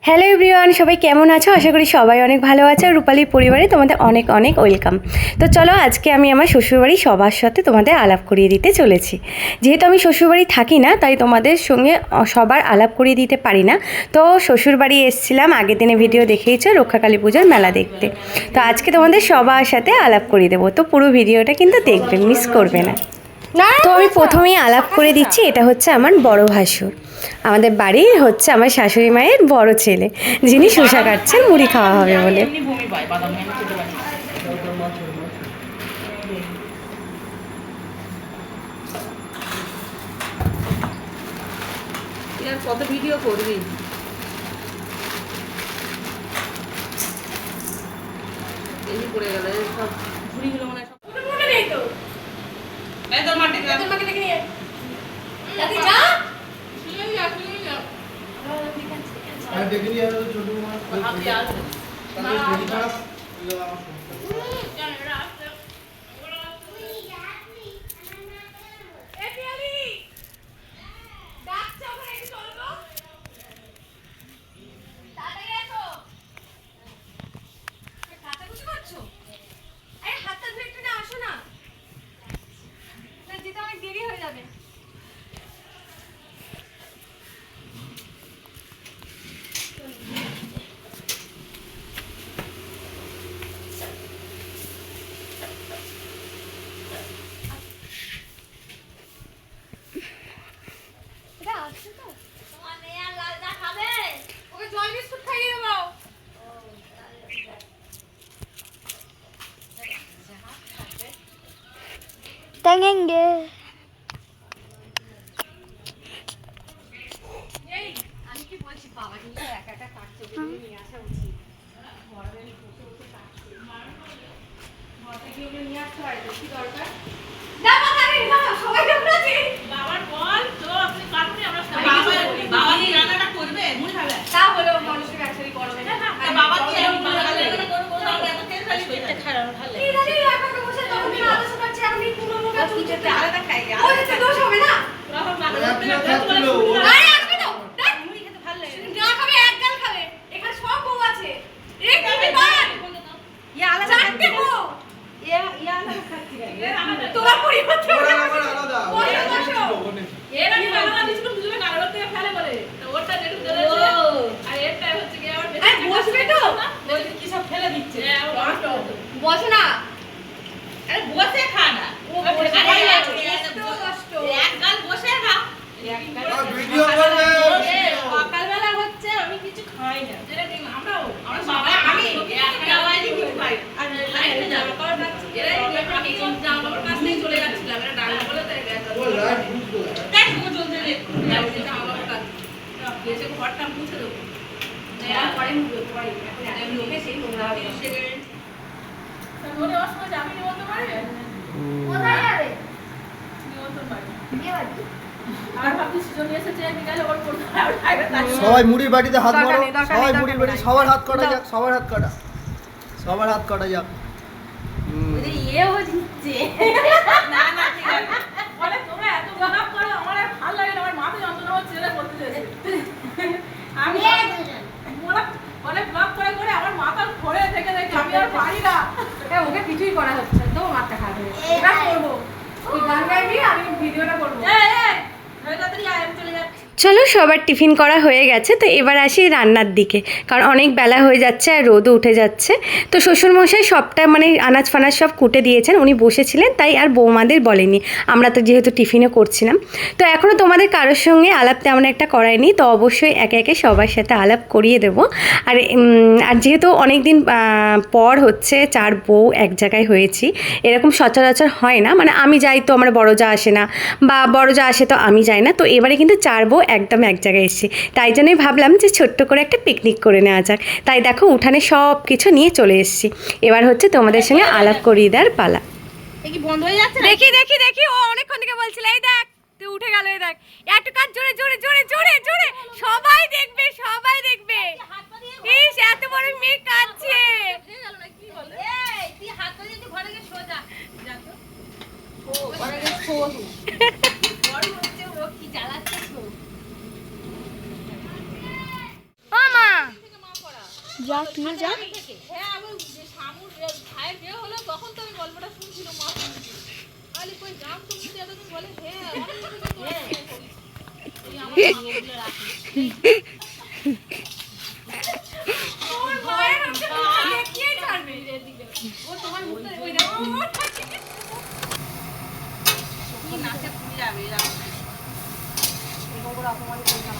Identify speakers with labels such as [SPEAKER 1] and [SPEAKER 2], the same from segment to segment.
[SPEAKER 1] Hello everyone, সবাই কেমন আছো? আশা করি সবাই অনেক ভালো আছে। রূপালীর পরিবারে তোমাদের অনেক অনেক ওয়েলকাম। তো চলো, আজকে আমি আমার শ্বশুরবাড়ি সবার সাথে তোমাদের আলাপ করিয়ে দিতে চলেছি। যেহেতু আমি শ্বশুরবাড়ি থাকি না, তাই তোমাদের সঙ্গে সবার আলাপ করিয়ে দিতে পারি না। তো শ্বশুরবাড়ি এসেছিলাম, আগের দিনে ভিডিও দেখিয়েছো রক্ষাকালী পুজোর মেলা দেখতে। তো আজকে তোমাদের সবার সাথে আলাপ করিয়ে দেবো। তো পুরো ভিডিওটা কিন্তু দেখবে, মিস করবে না। তো আমি প্রথমেই আলাপ করে দিচ্ছি, এটা হচ্ছে আমার বড় ভাসুর। আমাদের বাড়ির হচ্ছে আমার শাশুড়ি মায়ের বড় ছেলে, যিনি শসা কাটছেন মুড়ি খাওয়া হবে বলে।
[SPEAKER 2] কত ভিডিও করবি? এই পড়ে গেল সব ঘুরিগুলো মনে সব মনে নেই তো। এই তোর মাটি দেখে নিয়ে দাদি যা শুনে যা ঠিক আছে আর দেখে নিয়ে আর ছোট মা আপনি আসেন না আমার
[SPEAKER 3] টাঙেঙ্গে
[SPEAKER 2] আমি কি বলছি, বাবা কিন্তু একা একা কাটছে, নিয়ে আসা উচিত। ঘরে গিয়ে নিয়ে আসতে হয় তো, কি দরকার? বাবার বল তো আপনি কাটুন, আমরা বাবা কি রান্নাটা করবে? মুড়ি খাবে তা হলো মানুষের একসাথে করবে না। বাবা কি রান্না করবে? আমরা এত তেল খালি পেটে খারাপ ভালো লাগে। এই দাদি এখন বসে তখন দিন আলাদা করছে, আপনি পুরো মুখে চুচতে আলাদা খাই। ওই তো দোষ হবে না। তখন বাবা আরে আসবে তো দেখ, মুড়ি খেতে ভালো লাগে না। খাবে এক গাল খাবে, এখানে সব বউ আছে। এক মিনিট বাদ ইয়া আলাদা চারটে বউ ইয়া আলাদা খাচ্ছি রে। তোমার পরিবর্তে ওরা আমার আলাদা বসো এর আমি আলাদা বিস্কুট দুজনে কারোর থেকে ফেলে বলে তো ওরটা যেটু দেছে আর এরটা হচ্ছে কি আমার বেশি বসবে তো বলতে কি সব ফেলে দিচ্ছে। বসো না, আরে বসে খা না। ও বসে আরে কষ্ট এক গাল বসে খা। আর ভিডিও করবে সকালবেলা হচ্ছে আমি কিছু খাই না। যেটা দেখ আমরাও আমার বাবা আমি একটা আওয়াজই কিছু খাই আর লাইটে যাবে কারণ এরা আমি জামা কাপড় কাছে চলে যাচ্ছিলাম, এরা ডাল বলে তাই ও লাইট বুঝতো দেখ ও চলতে রে জামা কাপড় কাছে এসে ঘরটা মুছে দেব না পরে মুছবো পরে এখন আমি লোকে সেই নোংরা হবে সেকেন্ড তো মনে আসবে যে আমি নিমন্ত্রণ পারি কোথায় যাবে নিমন্ত্রণ পারি বিয়ে বাড়ি আর ভাবছি সুজন এসেছে বিকালে ওর কোন
[SPEAKER 4] সবাই মুড়ির বাটিতে হাত মারো, সবাই মুড়ির বাটি সবার হাত কাটা যাক, সবার হাত কাটা, সবার হাত কাটা যাক।
[SPEAKER 2] ওরে এও দিচ্ছে না না ঠিক আছে বলে তোমরা এত গলাপ করো, আমার আর ভালো লাগে না, আমার মাথা যন্ত্রণা হচ্ছে ছেলে বলতে যাচ্ছে আমি বলে ব্লক করে করে আমার মাথা ঘোরে থেকে দেখি আমি আর পারি না। ওকে কিছুই করা হচ্ছে তো মাথা খাবে এটা করবো তুই গান গাইবি আমি ভিডিওটা করবো। তাড়াতাড়ি আয় আমি চলে যাচ্ছি।
[SPEAKER 1] চলো, সবার টিফিন করা হয়ে গেছে। তো এবার আসি রান্নার দিকে, কারণ অনেক বেলা হয়ে যাচ্ছে আর রোদও উঠে যাচ্ছে। তো শ্বশুরমশাই সবটা মানে আনাজ ফানাজ সব কুটে দিয়েছেন, উনি বসেছিলেন, তাই আর বৌমাদের বলেনি। আমরা তো যেহেতু টিফিনও করছিলাম, তো এখনও তোমাদের কারোর সঙ্গে আলাপ তেমন একটা করায়নি। তো অবশ্যই একে একে সবার সাথে আলাপ করিয়ে দেবো। আর যেহেতু অনেক দিন পর হচ্ছে 4 বউ এক জায়গায় হয়েছি, এরকম সচরাচর হয় না। মানে আমি যাই তো আমার বড় যা আসে না, বা বড় যা আসে তো আমি যাই না। তো এবারে কিন্তু 4 বউ একদম এক জায়গায় এসেছি, তাই জন্যই ভাবলাম যে ছোট্ট করে একটা পিকনিক করে নেওয়া যাক। তাই দেখো উঠানে সব কিছু নিয়ে চলে এসেছি। এবার হচ্ছে তোমাদের সঙ্গে আলাপ করিয়ে দেওয়ার পালা।
[SPEAKER 2] কি বন্ধ হয়ে যাচ্ছে?
[SPEAKER 1] দেখি দেখি দেখি, ও অনেকক্ষণ থেকে বলছিল। এই দেখ তুই উঠে গেল, এই দেখ একটু কাজ জোরে জোরে জোরে জোরে জোরে, সবাই দেখবে সবাই দেখবে। ইস এত বড় মেয়ে কাঁদছে।
[SPEAKER 2] এই তুই হাত ধরে ঘরে গিয়ে সোজা যা তো। ও ঘরে গিয়ে শো বড় হচ্ছে ও কি জ্বালাচ্ছে তো।
[SPEAKER 1] ও মা যা তুই যা।
[SPEAKER 2] হ্যাঁ আমি যে শামুর ভাইয়ের বিয়ে হলো তখন তো আমি গল্পটা শুনছিলাম মা শুনছি আলি কই জাম তো মুখে এতদিন বলে হ্যাঁ এই আমার ওগুলো রাখি ওর মায়ের হচ্ছে দেখিয়ে ছাড়বে ও তোমার মুখে ওই দেখো কি নাচে পুরি যাবে এরকম এরকম করে অপমান করে না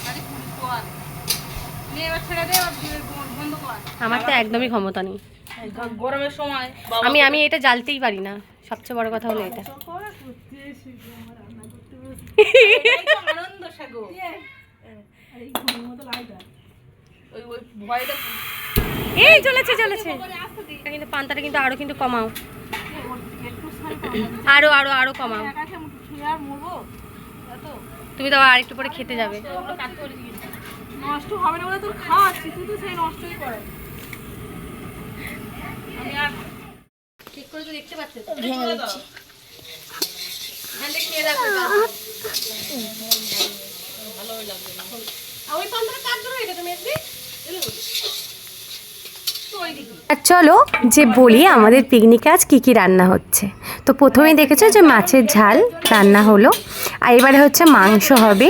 [SPEAKER 2] আরে পুরি কোয়া নে এবার ছেড়ে দে বন্ধ কর।
[SPEAKER 1] আমার তো একদমই ক্ষমতা নেই,
[SPEAKER 2] গরমের সময়
[SPEAKER 1] আমি এটা জ্বালতেই পারি না, সবচেয়ে বড় কথা হলো এটা।
[SPEAKER 2] আনন্দ সাগো ওই ওই ভয়টা
[SPEAKER 1] এই চলেছে এটা কিন্তু পান্তাটা কিন্তু আরো কিন্তু কমাও, আরো আরো আরো কমাও। তুমি তো আর একটু পরে খেতে যাবে।
[SPEAKER 2] নষ্ট হবে না বলে তোর খাওয়াচ্ছি তুই তো সেই নষ্টই করে আমি আর ঠিক করে তো দেখতে পাচ্ছিস ভেঙে দিচ্ছি খেয়ে রাখো ভালো লাগবে না ওই পান্তাটা কাট ধরো এটা তুমি একদিন
[SPEAKER 1] আর চলো যে বলি আমাদের পিকনিকে আজ কী কী রান্না হচ্ছে। তো প্রথমেই দেখেছো যে মাছের ঝাল রান্না হলো, আর এবারে হচ্ছে মাংস হবে।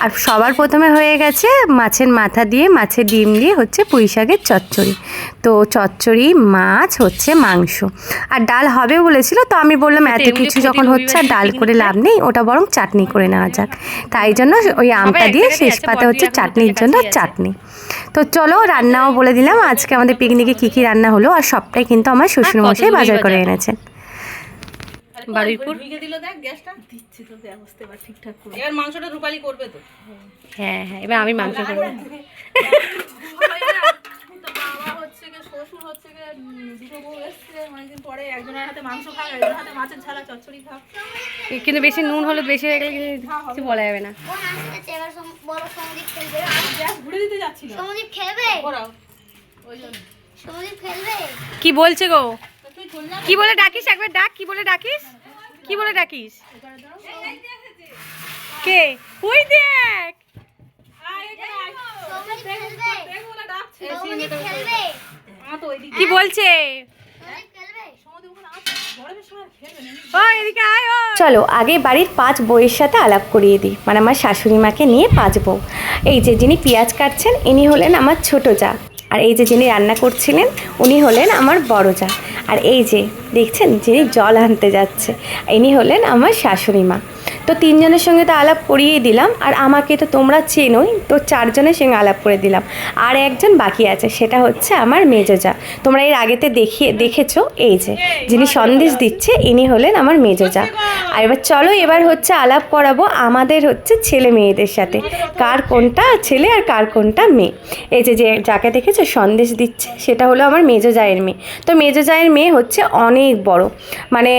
[SPEAKER 1] আর সবার প্রথমে হয়ে গেছে মাছের মাথা দিয়ে মাছের ডিম দিয়ে হচ্ছে পুঁই শাকের চচ্চড়ি। তো চচ্চড়ি মাছ হচ্ছে মাংস আর ডাল হবে বলেছিল, তো আমি বললাম এত কিছু যখন হচ্ছে আর ডাল করে লাভ নেই, ওটা বরং চাটনি করে নেওয়া যাক। তাই জন্য ওই আমটা দিয়ে শেষ পাতে হচ্ছে চাটনির জন্য চাটনি। তো চলো রান্নাও বলে দিলাম আজকে আমাদের পিকনিকে কী কী রান্না হলো, আর সবটাই কিন্তু আমার শ্বশুরমশাই বাজার করে এনেছেন। বারুইপুর
[SPEAKER 2] ভিগে দিল দেখ গ্যাসটা দিচ্ছি তো ব্যবস্থা এবার ঠিকঠাক করে এবার মাংসটা রূপালি করবে তো।
[SPEAKER 1] হ্যাঁ হ্যাঁ এবার আমি মাংস করবো।
[SPEAKER 2] তো বাবা হচ্ছে কি শ্বশুর হচ্ছে কি দুটো বউ এসছে অনেকদিন পরে একজনের হাতে মাংস খাও একজনের হাতে মাছের ঝালা চচ্চড়ি খাও
[SPEAKER 1] কিন্তু বেশি নুন হলুদ বেশি হয়ে গেলে কিছু বলা যাবে না।
[SPEAKER 2] গ্যাস ঘুরে দিতে যাচ্ছিল
[SPEAKER 3] সমদীপ খেলবে
[SPEAKER 2] ওরাও ওই জন্য
[SPEAKER 3] সমদীপ খেলবে
[SPEAKER 1] কি বলছে গো?
[SPEAKER 2] তুই চল না
[SPEAKER 1] কি বলে ডাকিস একবার ডাক, কি বলে ডাকিস, কি বলে ডাকিস? কে ওই দেখ
[SPEAKER 3] সমদীপ খেলবে
[SPEAKER 2] দেখ বলে ডাকছে
[SPEAKER 3] সমদীপ খেলবে
[SPEAKER 2] মা তো ওইদিকে
[SPEAKER 1] কি বলছে?
[SPEAKER 3] সমদীপ খেলবে
[SPEAKER 2] সমুদ্র ওখানে আছে গরমের সময় খেলবে না
[SPEAKER 1] ও এদিকে আয়। চলো আগে বাড়ির 5 বউয়ের সাথে আলাপ করিয়ে দিই, মানে আমার শাশুড়ি মাকে নিয়ে 5 বউ। এই যে যিনি পেঁয়াজ কাটছেন ইনি হলেন আমার ছোট জা, আর এই যে যিনি রান্না করছিলেন উনি হলেন আমার বড় জা, আর এই যে দেখছেন যিনি জল আনতে যাচ্ছে ইনি হলেন আমার শাশুড়ি মা। তো 3 জনের সঙ্গে তো আলাপ করিয়ে দিলাম, আর আমাকে তো তোমরা চেনোই, তো 4 জনের সঙ্গে আলাপ করে দিলাম। আর একজন বাকি আছে, সেটা হচ্ছে আমার মেজো জা। তোমরা এর আগেতে দেখেছো, এই যে যিনি সন্দেশ দিচ্ছে ইনি হলেন আমার মেজো জা। আর এবার চলো এবার হচ্ছে আলাপ করাবো আমাদের হচ্ছে ছেলে মেয়েদের সাথে, কার কোনটা ছেলে আর কার কোনটা মেয়ে। এই যে যাকে দেখেছো সন্দেশ দিচ্ছে সেটা হলো আমার মেজো জায়ের মেয়ে। তো মেজো জায়ের মেয়ে হচ্ছে অনেক বড়, মানে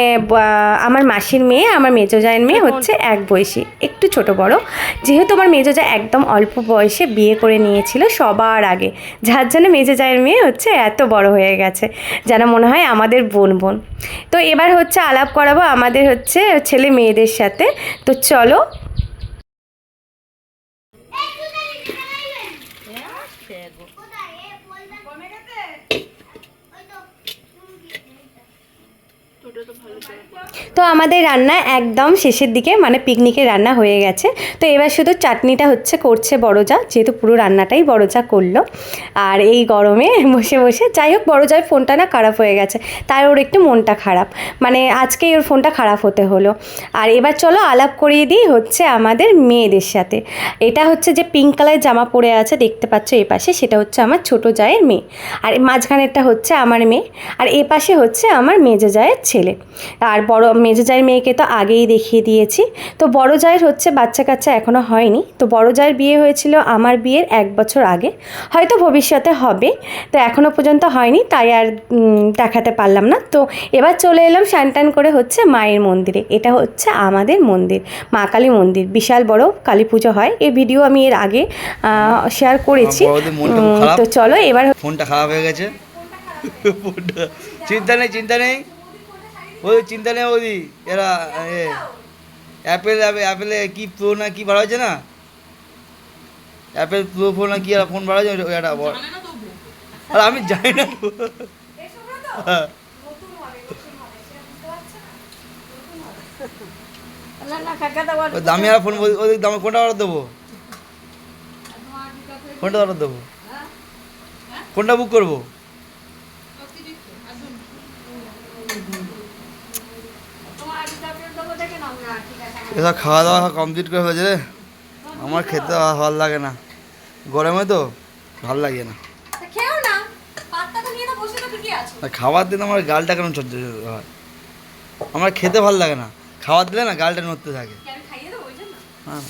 [SPEAKER 1] আমার মাসির মেয়ে আমার মেজো জায়ের মেয়ে হচ্ছে এক বয়সী, একটু ছোট বড়। যেহেতু আমার মেজো জা একদম অল্প বয়সে বিয়ে করে নিয়েছিল সবার আগে, যার জন্য মেজো জায়ের মেয়ে হচ্ছে এত বড় হয়ে গেছে, যেন মনে হয় আমাদের বোন বোন। তো এবার হচ্ছে আলাপ করাবো আমাদের হচ্ছে ছেলে মেয়েদের সাথে। তো চলো
[SPEAKER 3] কোথায় এ বলটা কমে গেছে ওই তো
[SPEAKER 1] তো আমাদের রান্না একদম শেষের দিকে, মানে পিকনিকের রান্না হয়ে গেছে। তো এবার শুধু চাটনিটা করছে বড় জা, যেহেতু পুরো রান্নাটাই বড় জা করলো। আর এই গরমে বসে বসে, যাই হোক বড় জায়ের ফোনটা না খারাপ হয়ে গেছে, তাই ওর একটু মনটা খারাপ, মানে আজকেই ওর ফোনটা খারাপ হতে হলো। আর এবার চলো আলাপ করিয়ে দিই হচ্ছে আমাদের মেয়েদের সাথে। এটা হচ্ছে যে পিঙ্ক কালারের জামা পরে আছে দেখতে পাচ্ছ এ পাশে, সেটা হচ্ছে আমার ছোট জায়ের মেয়ে, আর মাঝখানেরটা হচ্ছে আমার মেয়ে, আর এ পাশে হচ্ছে আমার মেজো জায়ের ছেলে। আর বড় মেজো জায়ের মেয়েকে তো আগেই দেখিয়ে দিয়েছি। তো বড় জায়ের হচ্ছে বাচ্চা কাচ্চা এখনও হয়নি, তো বড় জায়ের বিয়ে হয়েছিল আমার বিয়ের 1 বছর আগে, হয়তো ভবিষ্যতে হবে, তো এখনও পর্যন্ত হয়নি, তাই আর দেখাতে পারলাম না। তো এবার চলে এলাম স্নান করে হচ্ছে মায়ের মন্দিরে। এটা হচ্ছে আমাদের মন্দির, মা কালী মন্দির, বিশাল বড় কালী পুজো হয়। এই ভিডিও আমি এর আগে শেয়ার করেছি। তো চলো এবার
[SPEAKER 4] ফোনটা খারাপ হয়ে গেছে, চিন্তা নেই চিন্তা নেই ওই চিন্তা নেই ওই এরা অ্যাপেলে কি প্রো না কি বার হয়েছে না, অ্যাপেল প্রো ফোন না কি ফোন বার হয়েছে ওই একটা আর আমি জানি না হ্যাঁ। ওই দামি আর ফোন ওই দামে কোনটা অর্ডার দেবো? কোনটা অর্ডার দেবো? কোনটা বুক করবো? এসব খাওয়া দাওয়া কমপ্লিট করে হয়েছে রে। আমার খেতে ভালো লাগে না, গরমে তো ভালো লাগে না। খাবার দিন আমার গালটা কেন চলছে হয়, আমার খেতে ভালো লাগে না, খাবার দিলে না গালটা নড়তে থাকে। হ্যাঁ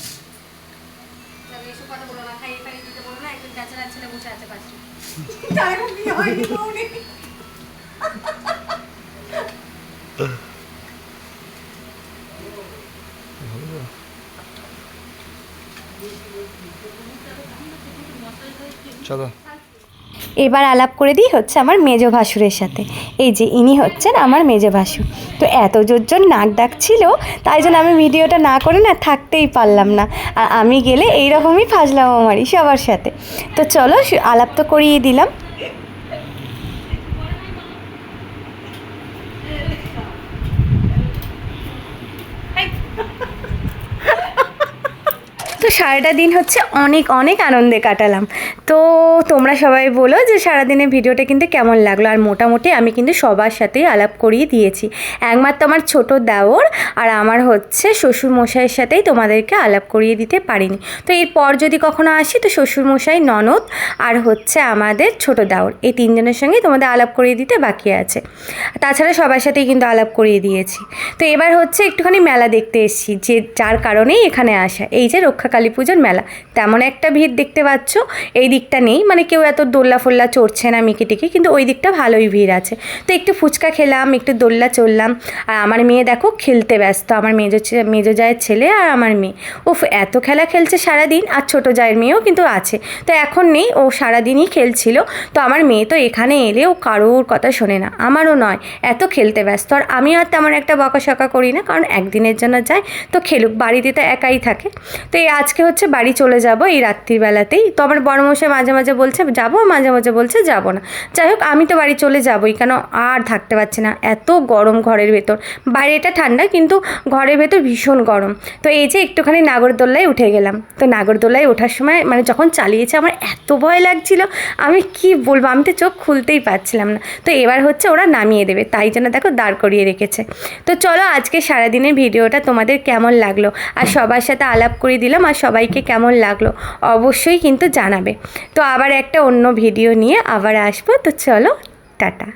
[SPEAKER 4] চলো
[SPEAKER 1] এবার আলাপ করে দিই হচ্ছে আমার মেজো ভাসুরের সাথে। এই যে ইনি হচ্ছেন আমার মেজো ভাসুর। তো এত জোর নাক ডাকছিল, তাই জন্য আমি ভিডিওটা না করে না থাকতেই পারলাম না। আর আমি গেলে এইরকমই ফাজলাম আমারই সবার সাথে। তো চলো আলাপ তো করিয়ে দিলাম। তো সারাটা দিন হচ্ছে অনেক অনেক আনন্দে কাটালাম। তো তোমরা সবাই বলো যে সারাদিনের ভিডিওটা কিন্তু কেমন লাগলো। আর মোটামুটি আমি কিন্তু সবার সাথেই আলাপ করিয়ে দিয়েছি, একমাত্র আমার ছোট দেওর আর আমার হচ্ছে শ্বশুরমশাইয়ের সাথেই তোমাদেরকে আলাপ করিয়ে দিতে পারিনি। তো এরপর যদি কখনো আসি তো শ্বশুরমশাই, ননদ আর হচ্ছে আমাদের ছোট দেওর, এই তিনজনের সঙ্গে তোমাদের আলাপ করিয়ে দিতে বাকি আছে। তাছাড়া সবার সাথেই কিন্তু আলাপ করিয়ে দিয়েছি। তো এবার হচ্ছে একটুখানি মেলা দেখতে এসেছি, যে যার কারণেই এখানে আসা। এই যে রক্ষা কালী পুজোর মেলা, তেমন একটা ভিড় দেখতে পাচ্ছ এই দিকটা নেই, মানে কেউ এত দোল্লা ফোল্লা চড়ছে না মিকিটিকে, কিন্তু ওই দিকটা ভালোই ভিড় আছে। তো একটু ফুচকা খেলাম, একটু দোল্লা চড়লাম। আর আমার মেয়ে দেখো খেলতে ব্যস্ত, আমার মেজো জায়ের ছেলে আর আমার মেয়ে, ও এত খেলা খেলছে সারাদিন। আর ছোটো জায়ের মেয়েও কিন্তু আছে, তো এখন নেই, ও সারাদিনই খেলছিল। তো আমার মেয়ে তো এখানে এলে ও কারোর কথা শোনে না, আমারও নয়, এত খেলতে ব্যস্ত। আর আমি আর তেমন একটা বকাশকা করি না, কারণ একদিনের জন্য যাই তো খেলুক, বাড়িতে তো একাই থাকে। তো এই আজকে হচ্ছে বাড়ি চলে যাব এই রাত্রিবেলাতেই। তো আমার বড়মশাই মাঝে মাঝে বলছে যাবো, মাঝে মাঝে বলছে যাবো না। যাই হোক আমি তো বাড়ি চলে যাবোই, কেন আর থাকতে পারছি না, এত গরম ঘরের ভেতর। বাইরেটা ঠান্ডা, কিন্তু ঘরের ভেতর ভীষণ গরম। তো এই যে একটুখানি নাগরদোল্লায় উঠে গেলাম। তো নাগরদোল্লায় ওঠার সময় মানে যখন চালিয়েছে আমার এত ভয় লাগছিল, আমি কি বলবো, আমি তো চোখ খুলতেই পারছিলাম না। তো এবার হচ্ছে ওরা নামিয়ে দেবে, তাই জন্য দেখো দাঁড় করিয়ে রেখেছে। তো চলো আজকে সারাদিনের ভিডিওটা তোমাদের কেমন লাগলো, আর সবার সাথে আলাপ করে দিলাম, আর সবাইকে কেমন লাগলো অবশ্যই কিন্তু জানাবে। তো আবার একটা অন্য ভিডিও নিয়ে আবার আসবো। তো চলো টাটা।